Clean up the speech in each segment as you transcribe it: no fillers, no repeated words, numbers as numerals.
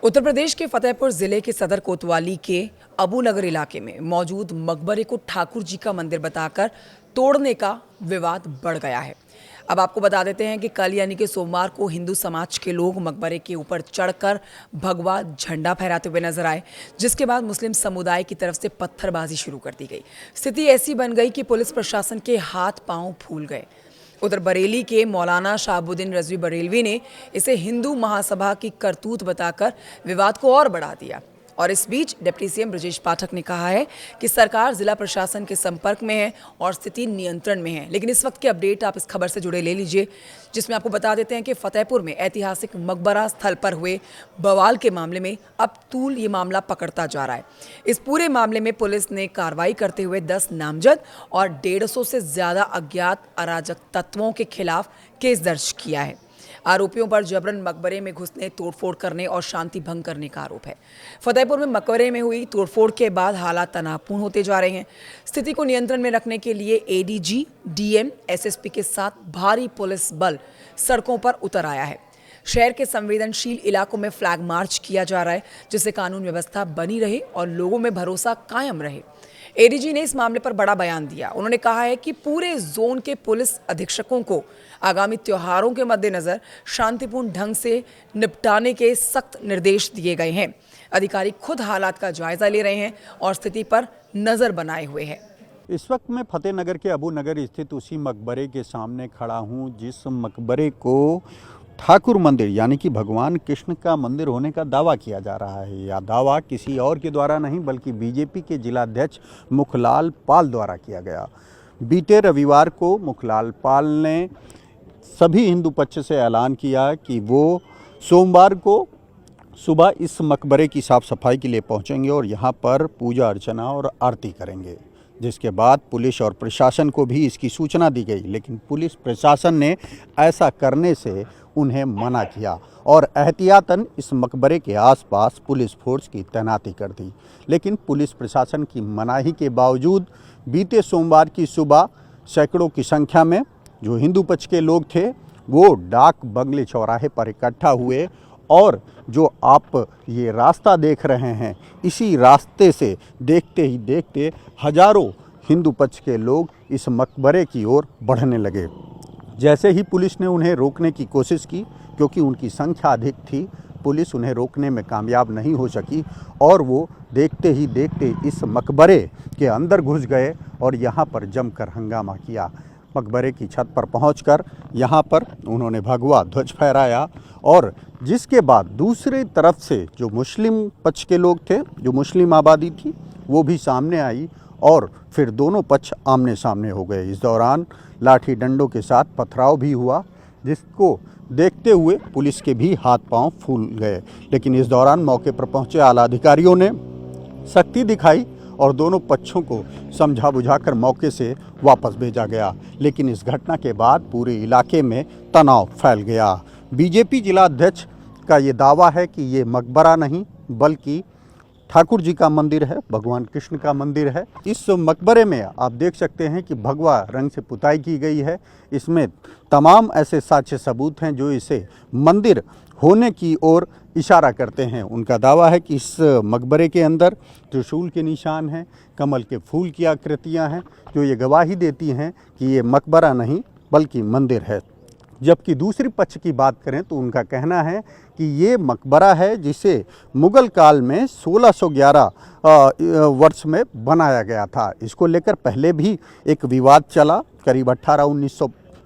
उत्तर प्रदेश के फतेहपुर जिले के सदर कोतवाली के अबू नगर इलाके में मौजूद मकबरे को ठाकुर जी का मंदिर बताकर तोड़ने का विवाद बढ़ गया है। अब आपको बता देते हैं कि कल यानी कि सोमवार को हिंदू समाज के लोग मकबरे के ऊपर चढ़कर भगवा झंडा फहराते हुए नजर आए, जिसके बाद मुस्लिम समुदाय की तरफ से पत्थरबाजी शुरू कर दी गई। स्थिति ऐसी बन गई कि पुलिस प्रशासन के हाथ पांव फूल गए। उधर बरेली के मौलाना शहाबुद्दीन रजवी बरेलवी ने इसे हिंदू महासभा की करतूत बताकर विवाद को और बढ़ा दिया। और इस बीच डिप्टी सीएम ब्रजेश पाठक ने कहा है कि सरकार जिला प्रशासन के संपर्क में है और स्थिति नियंत्रण में है। लेकिन इस वक्त की अपडेट आप इस खबर से जुड़े ले लीजिए, जिसमें आपको बता देते हैं कि फतेहपुर में ऐतिहासिक मकबरा स्थल पर हुए बवाल के मामले में अब तूल ये मामला पकड़ता जा रहा है। इस पूरे मामले में पुलिस ने कार्रवाई करते हुए 10 नामजद और 150 से ज्यादा अज्ञात अराजक तत्वों के खिलाफ केस दर्ज किया है। आरोपियों पर जबरन मकबरे में घुसने, तोड़फोड़ करने और शांति भंग करने का आरोप है। फतेहपुर में मकबरे में हुई तोड़फोड़ के बाद हालात तनावपूर्ण होते जा रहे हैं। स्थिति को नियंत्रण में रखने के लिए एडीजी, डीएम, एसएसपी के साथ भारी पुलिस बल सड़कों पर उतर आया है। शहर के संवेदनशील इलाकों में फ्लैग मार्च किया जा रहा है, जिससे कानून व्यवस्था बनी रहे और लोगों में भरोसा कायम रहे। एडीजी ने इस मामले पर बड़ा बयान दिया। उन्होंने कहा है कि पूरे जोन के पुलिस अधीक्षकों को आगामी त्योहारों के मद्देनजर शांतिपूर्ण ढंग से निपटाने के सख्त निर्देश दिए गए हैं। अधिकारी खुद हालात का जायजा ले रहे हैं और स्थिति पर नजर बनाए हुए हैं। इस वक्त मैं फतेहनगर के अबू नगर स्थित उसी मकबरे के सामने खड़ा हूं, जिस मकबरे को ठाकुर मंदिर यानी कि भगवान कृष्ण का मंदिर होने का दावा किया जा रहा है। यह दावा किसी और के द्वारा नहीं बल्कि बीजेपी के जिलाध्यक्ष मुखलाल पाल द्वारा किया गया। बीते रविवार को मुखलाल पाल ने सभी हिंदू पक्ष से ऐलान किया कि वो सोमवार को सुबह इस मकबरे की साफ़ सफाई के लिए पहुंचेंगे और यहां पर पूजा अर्चना और आरती करेंगे, जिसके बाद पुलिस और प्रशासन को भी इसकी सूचना दी गई। लेकिन पुलिस प्रशासन ने ऐसा करने से उन्हें मना किया और एहतियातन इस मकबरे के आसपास पुलिस फोर्स की तैनाती कर दी। लेकिन पुलिस प्रशासन की मनाही के बावजूद बीते सोमवार की सुबह सैकड़ों की संख्या में जो हिंदू पक्ष के लोग थे वो डाक बंगले चौराहे पर इकट्ठा हुए और जो आप ये रास्ता देख रहे हैं, इसी रास्ते से देखते ही देखते हजारों हिंदू पक्ष के लोग इस मकबरे की ओर बढ़ने लगे। जैसे ही पुलिस ने उन्हें रोकने की कोशिश की, क्योंकि उनकी संख्या अधिक थी, पुलिस उन्हें रोकने में कामयाब नहीं हो सकी और वो देखते ही देखते इस मकबरे के अंदर घुस गए और यहाँ पर जमकर हंगामा किया। मकबरे की छत पर पहुंचकर यहाँ पर उन्होंने भगवा ध्वज फहराया और जिसके बाद दूसरी तरफ से जो मुस्लिम पक्ष के लोग थे, जो मुस्लिम आबादी थी, वो भी सामने आई और फिर दोनों पक्ष आमने सामने हो गए। इस दौरान लाठी डंडों के साथ पथराव भी हुआ, जिसको देखते हुए पुलिस के भी हाथ पांव फूल गए। लेकिन इस दौरान मौके पर पहुंचे आला अधिकारियों ने सख्ती दिखाई और दोनों पक्षों को समझा बुझाकर मौके से वापस भेजा गया। लेकिन इस घटना के बाद पूरे इलाके में तनाव फैल गया। बीजेपी जिला अध्यक्ष का ये दावा है कि ये मकबरा नहीं बल्कि ठाकुर जी का मंदिर है, भगवान कृष्ण का मंदिर है। इस मकबरे में आप देख सकते हैं कि भगवा रंग से पुताई की गई है। इसमें तमाम ऐसे साक्ष्य सबूत हैं जो इसे मंदिर होने की ओर इशारा करते हैं। उनका दावा है कि इस मकबरे के अंदर त्रिशूल के निशान हैं, कमल के फूल की आकृतियां हैं, जो ये गवाही देती हैं कि ये मकबरा नहीं बल्कि मंदिर है। जबकि दूसरी पक्ष की बात करें तो उनका कहना है कि ये मकबरा है जिसे मुग़ल काल में 1611 वर्ष में बनाया गया था। इसको लेकर पहले भी एक विवाद चला। करीब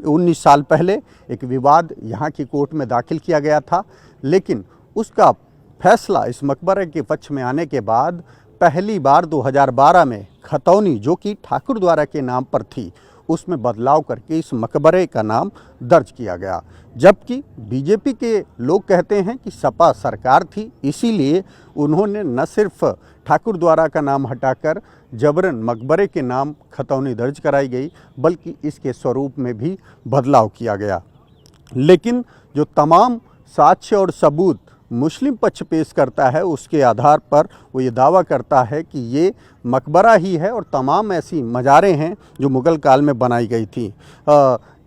19 साल पहले एक विवाद यहाँ की कोर्ट में दाखिल किया गया था, लेकिन उसका फैसला इस मकबरे के पक्ष में आने के बाद पहली बार 2012 में खतौनी, जो कि ठाकुर द्वारा के नाम पर थी, उसमें बदलाव करके इस मकबरे का नाम दर्ज किया गया। जबकि बीजेपी के लोग कहते हैं कि सपा सरकार थी, इसीलिए उन्होंने न सिर्फ ठाकुर द्वारा का नाम हटाकर जबरन मकबरे के नाम खतौनी दर्ज कराई गई, बल्कि इसके स्वरूप में भी बदलाव किया गया। लेकिन जो तमाम साक्ष्य और सबूत मुस्लिम पक्ष पेश करता है, उसके आधार पर वो ये दावा करता है कि ये मकबरा ही है और तमाम ऐसी मज़ारें हैं जो मुग़ल काल में बनाई गई थी,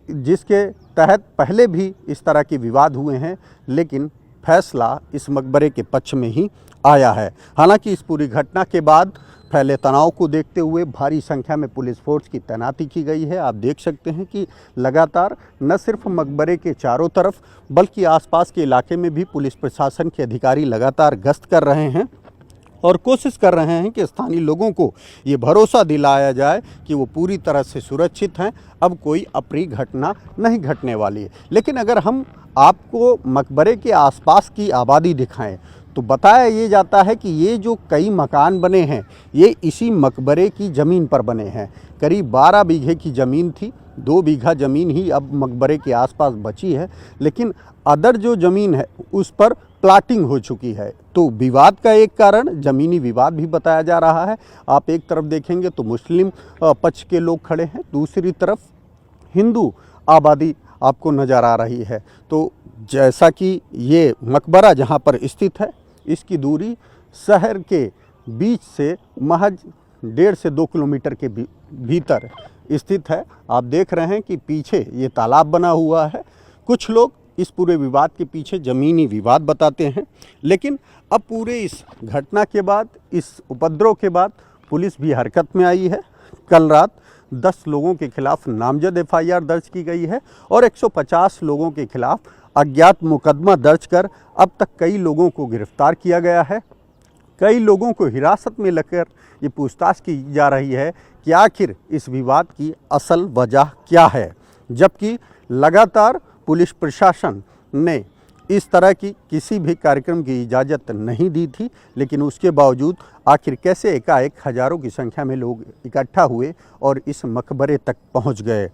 जिसके तहत पहले भी इस तरह के विवाद हुए हैं। लेकिन फैसला इस मकबरे के पक्ष में ही आया है। हालांकि इस पूरी घटना के बाद फैले तनाव को देखते हुए भारी संख्या में पुलिस फोर्स की तैनाती की गई है। आप देख सकते हैं कि लगातार न सिर्फ मकबरे के चारों तरफ बल्कि आसपास के इलाके में भी पुलिस प्रशासन के अधिकारी लगातार गश्त कर रहे हैं और कोशिश कर रहे हैं कि स्थानीय लोगों को ये भरोसा दिलाया जाए कि वो पूरी तरह से सुरक्षित हैं, अब कोई अप्रिय घटना नहीं घटने वाली है। लेकिन अगर हम आपको मकबरे के आसपास की आबादी दिखाएं तो बताया ये जाता है कि ये जो कई मकान बने हैं ये इसी मकबरे की ज़मीन पर बने हैं। करीब 12 बीघे की ज़मीन थी, 2 बीघा ज़मीन ही अब मकबरे के आसपास बची है, लेकिन अदर जो ज़मीन है उस पर प्लाटिंग हो चुकी है। तो विवाद का एक कारण ज़मीनी विवाद भी बताया जा रहा है। आप एक तरफ देखेंगे तो मुस्लिम पक्ष के लोग खड़े हैं, दूसरी तरफ हिंदू आबादी आपको नज़र आ रही है। तो जैसा कि ये मकबरा जहाँ पर स्थित है इसकी दूरी शहर के बीच से महज 1.5 से 2 किलोमीटर के भीतर स्थित है। आप देख रहे हैं कि पीछे ये तालाब बना हुआ है। कुछ लोग इस पूरे विवाद के पीछे ज़मीनी विवाद बताते हैं, लेकिन अब पूरे इस घटना के बाद, इस उपद्रव के बाद पुलिस भी हरकत में आई है। कल रात 10 लोगों के खिलाफ नामजद FIR दर्ज की गई है और 150 लोगों के खिलाफ अज्ञात मुकदमा दर्ज कर अब तक कई लोगों को गिरफ्तार किया गया है। कई लोगों को हिरासत में लेकर ये पूछताछ की जा रही है कि आखिर इस विवाद की असल वजह क्या है, जबकि लगातार पुलिस प्रशासन ने इस तरह की किसी भी कार्यक्रम की इजाज़त नहीं दी थी, लेकिन उसके बावजूद आखिर कैसे एकाएक हज़ारों की संख्या में लोग इकट्ठा हुए और इस मकबरे तक पहुंच गए।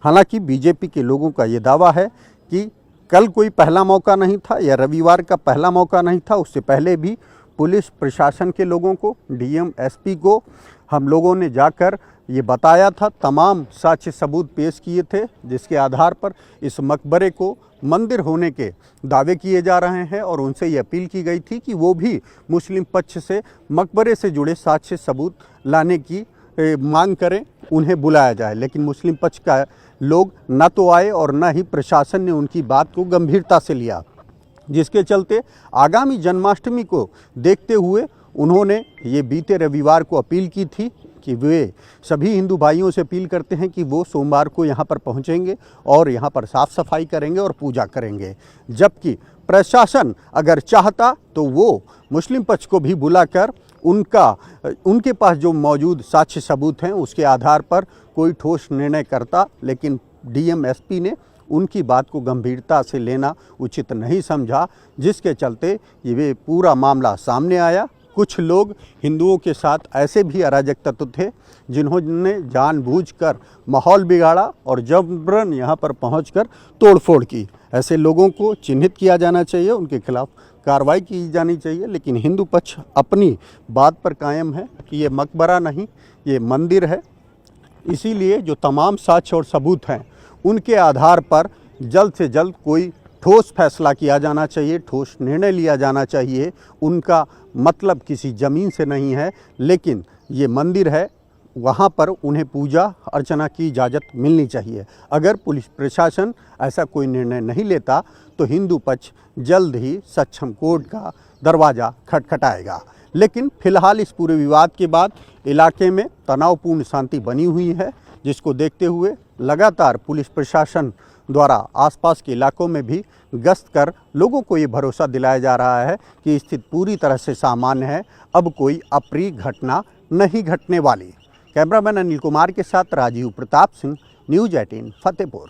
हालांकि बीजेपी के लोगों का ये दावा है कि कल कोई पहला मौका नहीं था या रविवार का पहला मौका नहीं था, उससे पहले भी पुलिस प्रशासन के लोगों को, DM SP को हम लोगों ने जाकर ये बताया था, तमाम साक्ष्य सबूत पेश किए थे, जिसके आधार पर इस मकबरे को मंदिर होने के दावे किए जा रहे हैं और उनसे ये अपील की गई थी कि वो भी मुस्लिम पक्ष से मकबरे से जुड़े साक्ष्य सबूत लाने की मांग करें, उन्हें बुलाया जाए। लेकिन मुस्लिम पक्ष का लोग न तो आए और न ही प्रशासन ने उनकी बात को गंभीरता से लिया, जिसके चलते आगामी जन्माष्टमी को देखते हुए उन्होंने ये बीते रविवार को अपील की थी कि वे सभी हिंदू भाइयों से अपील करते हैं कि वो सोमवार को यहाँ पर पहुँचेंगे और यहाँ पर साफ़ सफाई करेंगे और पूजा करेंगे। जबकि प्रशासन अगर चाहता तो वो मुस्लिम पक्ष को भी बुलाकर उनके पास जो मौजूद साक्ष्य सबूत हैं उसके आधार पर कोई ठोस निर्णय करता, लेकिन DM SP ने उनकी बात को गंभीरता से लेना उचित नहीं समझा, जिसके चलते ये पूरा मामला सामने आया। कुछ लोग हिंदुओं के साथ ऐसे भी अराजक तत्व थे जिन्होंने जानबूझकर माहौल बिगाड़ा और जबरन यहाँ पर पहुंचकर तोड़फोड़ की। ऐसे लोगों को चिन्हित किया जाना चाहिए, उनके खिलाफ कार्रवाई की जानी चाहिए। लेकिन हिंदू पक्ष अपनी बात पर कायम है कि ये मकबरा नहीं, ये मंदिर है। इसीलिए जो तमाम साक्ष्य और सबूत हैं उनके आधार पर जल्द से जल्द कोई ठोस फैसला किया जाना चाहिए, ठोस निर्णय लिया जाना चाहिए। उनका मतलब किसी ज़मीन से नहीं है, लेकिन ये मंदिर है, वहाँ पर उन्हें पूजा अर्चना की इजाज़त मिलनी चाहिए। अगर पुलिस प्रशासन ऐसा कोई निर्णय नहीं लेता तो हिंदू पक्ष जल्द ही सक्षम कोर्ट का दरवाज़ा खटखटाएगा। लेकिन फिलहाल इस पूरे विवाद के बाद इलाके में तनावपूर्ण शांति बनी हुई है, जिसको देखते हुए लगातार पुलिस प्रशासन द्वारा आसपास के इलाकों में भी गश्त कर लोगों को ये भरोसा दिलाया जा रहा है कि स्थिति पूरी तरह से सामान्य है, अब कोई अप्रिय घटना नहीं घटने वाली। कैमरामैन अनिल कुमार के साथ राजीव प्रताप सिंह, न्यूज़ 18 फतेहपुर।